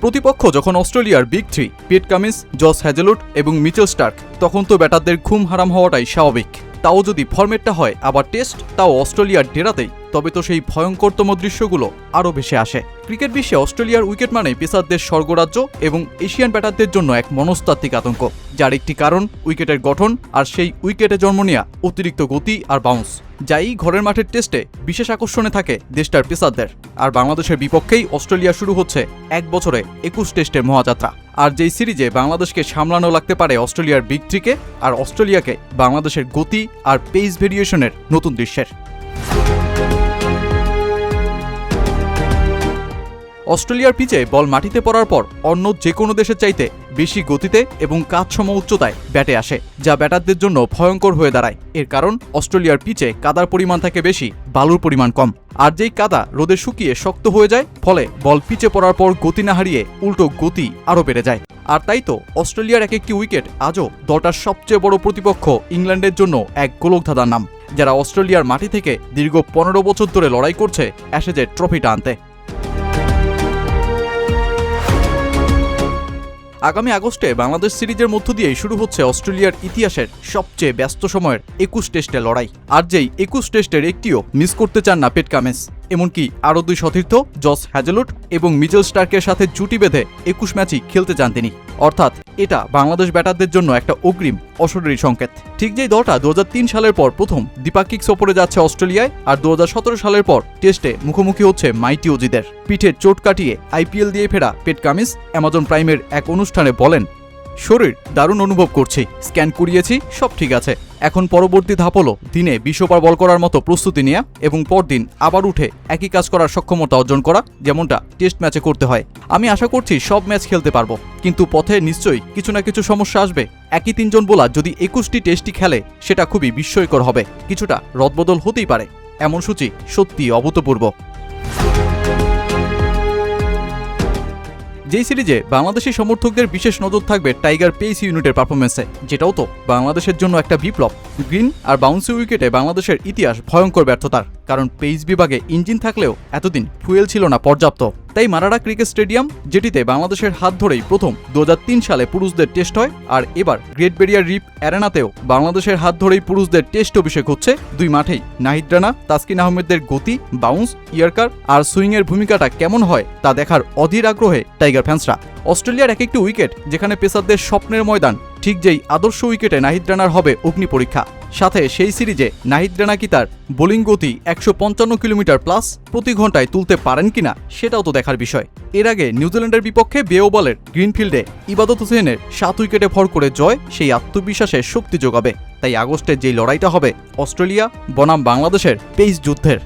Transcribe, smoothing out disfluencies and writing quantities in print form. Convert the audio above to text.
প্রতিপক্ষ যখন অস্ট্রেলিয়ার big three Pat Cummins, Josh Hazlewood এবং মিচেল স্টার্ক, তখন তো ব্যাটারদের ঘুম হারাম হওয়াটাই স্বাভাবিক। তাও যদি ফরম্যাটটা হয় আবার টেস্ট, তাও অস্ট্রেলিয়ার ডেরাতেই, তবে তো সেই ভয়ঙ্করতম দৃশ্যগুলো আরও বেশি আসে। ক্রিকেট বিশ্বে অস্ট্রেলিয়ার উইকেট মানেই পেসারদের স্বর্গরাজ্য এবং এশিয়ান ব্যাটারদের জন্য এক মনস্তাত্ত্বিক আতঙ্ক, যার একটি কারণ উইকেটের গঠন আর সেই উইকেটে জন্ম নেয়া অতিরিক্ত গতি আর বাউন্স, যাই ঘরের মাঠের টেস্টে বিশেষ আকর্ষণে থাকে দেশটার পেসারদের। আর বাংলাদেশের বিপক্ষেই অস্ট্রেলিয়া শুরু হচ্ছে 1 বছরে 21 টেস্টের মহাযাত্রা। আর যেই সিরিজে বাংলাদেশকে সামলানো লাগতে পারে অস্ট্রেলিয়ার বিগ থ্রিকে, আর অস্ট্রেলিয়াকে বাংলাদেশের গতি আর পেস ভেরিয়েশনের নতুন দৃশ্যের। অস্ট্রেলিয়ার পিচে বল মাটিতে পড়ার পর অন্য যে কোনো দেশের চাইতে বেশি গতিতে এবং কাঁধসম উচ্চতায় ব্যাটে আসে, যা ব্যাটারদের জন্য ভয়ঙ্কর হয়ে দাঁড়ায়। এর কারণ অস্ট্রেলিয়ার পিচে কাদার পরিমাণ থাকে বেশি, বালুর পরিমাণ কম। আর যেই কাদা রোদে শুকিয়ে শক্ত হয়ে যায়, ফলে বল পিচে পড়ার পর গতি না হারিয়ে উল্টো গতি আরও বেড়ে যায়। আর তাই তো অস্ট্রেলিয়ার এক একটি উইকেট আজও দলটার সবচেয়ে বড় প্রতিপক্ষ ইংল্যান্ডের জন্য এক গোলকধাঁধার নাম, যারা অস্ট্রেলিয়ার মাটি থেকে দীর্ঘ 15 বছর ধরে লড়াই করছে অ্যাশেজের ট্রফিটা আনতে। আগামী আগস্টে বাংলাদেশ সিরিজের মধ্য দিয়েই শুরু হচ্ছে অস্ট্রেলিয়ার ইতিহাসের সবচেয়ে ব্যস্ত সময়ের 21 টেস্টের লড়াই। আর যেই 21 টেস্টের একটিও মিস করতে চান না পেট কামিন্স। এমনকি আরও 2 সতীর্থ জস হ্যাজেলউড এবং মিচেল স্টার্কের সাথে জুটি বেঁধে 21 ম্যাচই খেলতে চান তিনি। অর্থাৎ এটা বাংলাদেশ ব্যাটারদের জন্য একটা অগ্রিম অশরীরী সংকেত। ঠিক যেই দলটা 2003 সালের পর প্রথম দ্বিপাক্ষিক সফরে যাচ্ছে অস্ট্রেলিয়ায়, আর 2017 সালের পর টেস্টে মুখোমুখি হচ্ছে মাইটি অজিদের। পিঠে চোট কাটিয়ে আইপিএল দিয়ে ফেরা পেট কামিন্স অ্যামাজন প্রাইমের এক অনুষ্ঠানে বলেন, শরীর দারুণ অনুভব করছি, স্ক্যান করিয়েছি, সব ঠিক আছে। এখন পরবর্তী ধাপ হলো দিনে 20 ওভার বল করার মতো প্রস্তুতি নেওয়া এবং পরদিন আবার উঠে একই কাজ করার সক্ষমতা অর্জন করা, যেমনটা টেস্ট ম্যাচে করতে হয়। আমি আশা করছি সব ম্যাচ খেলতে পারবো, কিন্তু পথে নিশ্চয়ই কিছু না কিছু সমস্যা আসবে। একই 3 জন বোলার যদি 21টি টেস্টই খেলে, সেটা খুবই বিস্ময়কর হবে। কিছুটা রদবদল হতেই পারে। এমন সূচি সত্যি অভূতপূর্ব। যেই সিরিজে বাংলাদেশি সমর্থকদের বিশেষ নজর থাকবে টাইগার পেস ইউনিটের পারফরমেন্সে, যেটাও তো বাংলাদেশের জন্য একটা বিপ্লব। গ্রিন আর বাউন্সি উইকেটে বাংলাদেশের ইতিহাস ভয়ঙ্কর ব্যর্থতার, কারণ পেস বিভাগে ইঞ্জিন থাকলেও এতদিন ফুয়েল ছিল না পর্যাপ্ত। তাই মারাড়া ক্রিকেট স্টেডিয়াম, যেটিতে বাংলাদেশের হাত ধরেই প্রথম 2003 সালে পুরুষদের টেস্ট হয়, আর এবার গ্রেট ব্যারিয়ার রিফ অ্যারেনাতেও বাংলাদেশের হাত ধরেই পুরুষদের টেস্ট অভিষেক হচ্ছে। 2 মাঠেই নাহিদ রানা, তাসকিন আহমেদের গতি, বাউন্স, ইয়র্কার আর সুইংয়ের ভূমিকাটা কেমন হয় তা দেখার অধীর আগ্রহে টাইগার ফ্যান্সরা। অস্ট্রেলিয়ার এক একটি উইকেট যেখানে পেসারদের স্বপ্নের ময়দান, ঠিক যেই আদর্শ উইকেটে নাহিদ রানার হবে অগ্নি পরীক্ষা। সাথে সেই সিরিজে নাহিদ রানা কি তার বোলিং গতি 155 কিলোমিটার প্লাস প্রতি ঘন্টায় তুলতে পারেন কিনা, সেটাও তো দেখার বিষয়। এর আগে নিউজিল্যান্ডের বিপক্ষে বেওবলের গ্রিনফিল্ডে ইবাদত হোসেনের 7 উইকেটে ভর করে জয় সেই আত্মবিশ্বাসের শক্তি যোগাবে। তাই আগস্টের যেই লড়াইটা হবে অস্ট্রেলিয়া বনাম বাংলাদেশের পেস যুদ্ধের।